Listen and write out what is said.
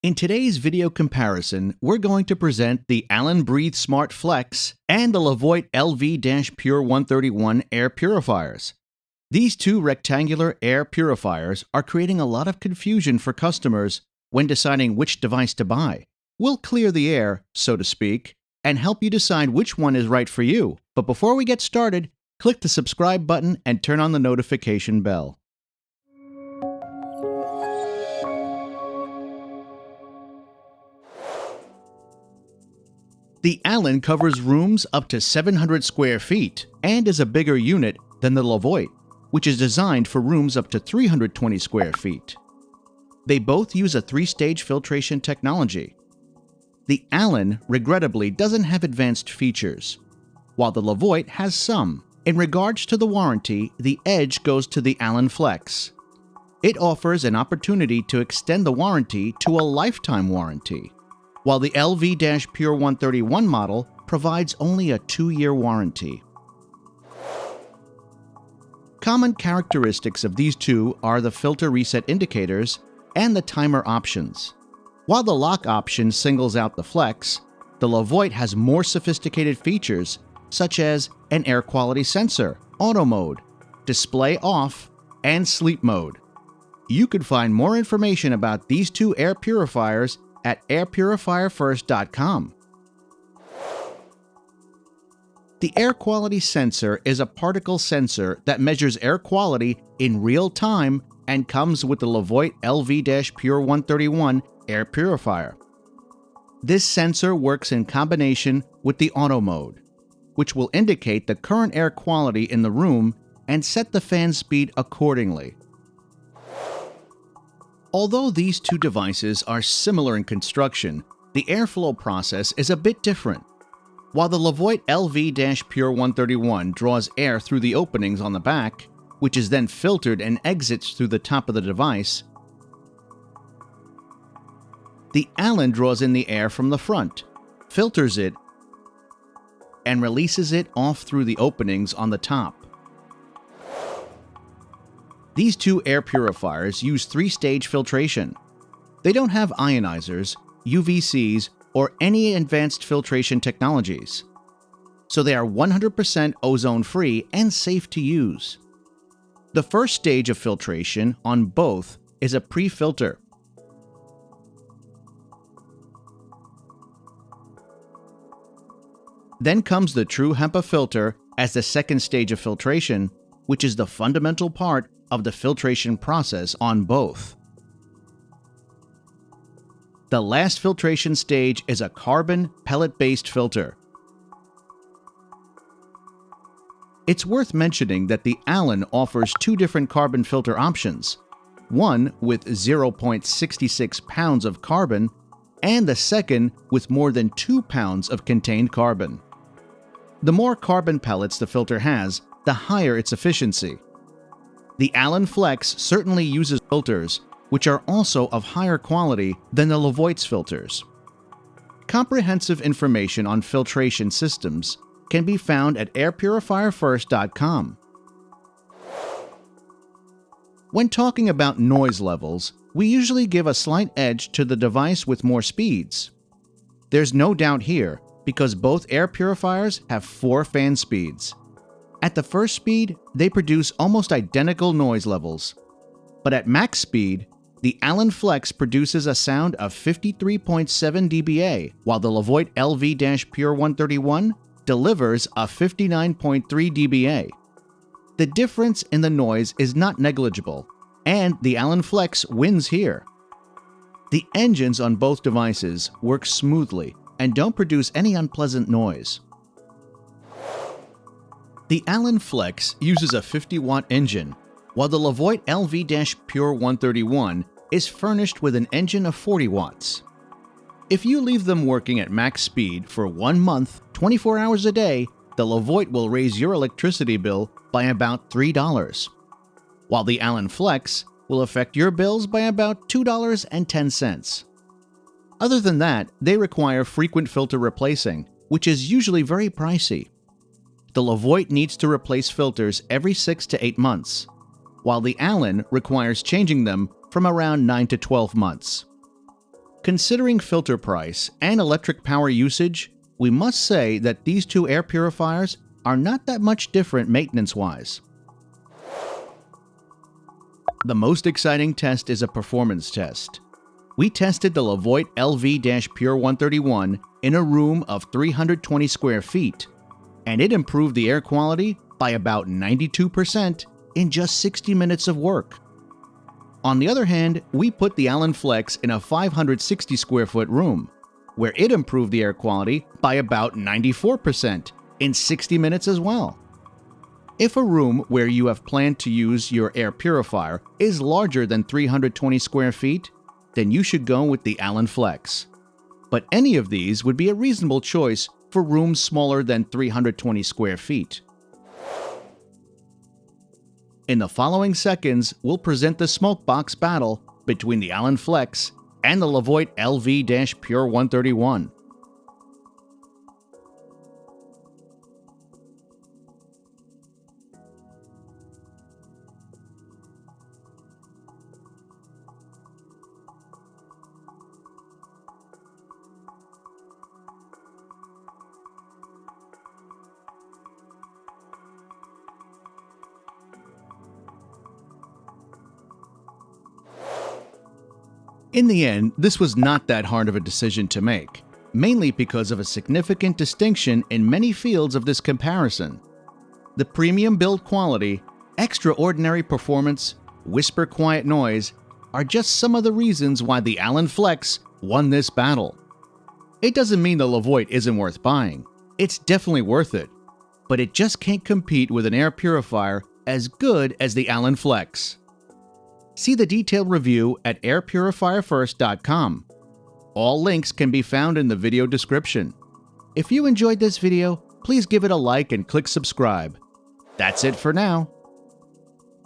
In today's video comparison, we're going to present the Alen BreatheSmart FLEX and the Levoit LV-PUR131 air purifiers. These two rectangular air purifiers are creating a lot of confusion for customers when deciding which device to buy. We'll clear the air, so to speak, and help you decide which one is right for you. But before we get started, click the subscribe button and turn on the notification bell. The Alen covers rooms up to 700 square feet and is a bigger unit than the Levoit, which is designed for rooms up to 320 square feet. They both use a three-stage filtration technology. The Alen, regrettably, doesn't have advanced features, while the Levoit has some. In regards to the warranty, the edge goes to the Alen FLEX. It offers an opportunity to extend the warranty to a lifetime warranty, while the LV-PUR131 model provides only a 2-year warranty. Common characteristics of these two are the filter reset indicators and the timer options. While the lock option singles out the FLEX, the Levoit has more sophisticated features such as an air quality sensor, auto mode, display off, and sleep mode. You can find more information about these two air purifiers at airpurifierfirst.com. The air quality sensor is a particle sensor that measures air quality in real time and comes with the Levoit LV-PUR131 air purifier. This sensor works in combination with the auto mode, which will indicate the current air quality in the room and set the fan speed accordingly. Although these two devices are similar in construction, the airflow process is a bit different. While the Levoit LV-PUR131 draws air through the openings on the back, which is then filtered and exits through the top of the device, the Alen draws in the air from the front, filters it, and releases it off through the openings on the top. These two air purifiers use three-stage filtration. They don't have ionizers, UVCs, or any advanced filtration technologies, so they are 100% ozone-free and safe to use. The first stage of filtration on both is a pre-filter. Then comes the true HEPA filter as the second stage of filtration, which is the fundamental part of the filtration process on both. The last filtration stage is a carbon pellet-based filter. It's worth mentioning that the Alen offers two different carbon filter options, one with 0.66 pounds of carbon and the second with more than 2 pounds of contained carbon. The more carbon pellets the filter has, the higher its efficiency. The Alen FLEX certainly uses filters which are also of higher quality than the Levoit's filters. Comprehensive information on filtration systems can be found at airpurifierfirst.com. When talking about noise levels, we usually give a slight edge to the device with more speeds. There's no doubt here because both air purifiers have 4 fan speeds. At the first speed, they produce almost identical noise levels. But at max speed, the Alen FLEX produces a sound of 53.7 dBA, while the Levoit LV-PUR131 delivers a 59.3 dBA. The difference in the noise is not negligible, and the Alen FLEX wins here. The engines on both devices work smoothly and don't produce any unpleasant noise. The Alen FLEX uses a 50-watt engine, while the Levoit LV-PUR131 is furnished with an engine of 40 watts. If you leave them working at max speed for 1 month, 24 hours a day, the Levoit will raise your electricity bill by about $3, while the Alen FLEX will affect your bills by about $2.10. Other than that, they require frequent filter replacing, which is usually very pricey. The Levoit needs to replace filters every 6 to 8 months, while the Alen requires changing them from around 9 to 12 months. Considering filter price and electric power usage, we must say that these two air purifiers are not that much different maintenance-wise. The most exciting test is a performance test. We tested the Levoit LV-PUR131 in a room of 320 square feet, and it improved the air quality by about 92% in just 60 minutes of work. On the other hand, we put the Alen FLEX in a 560 square foot room, where it improved the air quality by about 94% in 60 minutes as well. If a room where you have planned to use your air purifier is larger than 320 square feet, then you should go with the Alen FLEX. But any of these would be a reasonable choice for rooms smaller than 320 square feet. In the following seconds, we'll present the smoke box battle between the Alen FLEX and the Levoit LV-PUR131. In the end, this was not that hard of a decision to make, mainly because of a significant distinction in many fields of this comparison. The premium build quality, extraordinary performance, whisper quiet noise are just some of the reasons why the Alen FLEX won this battle. It doesn't mean the Levoit isn't worth buying. It's definitely worth it, but it just can't compete with an air purifier as good as the Alen FLEX. See the detailed review at airpurifierfirst.com. All links can be found in the video description. If you enjoyed this video, please give it a like and click subscribe. That's it for now.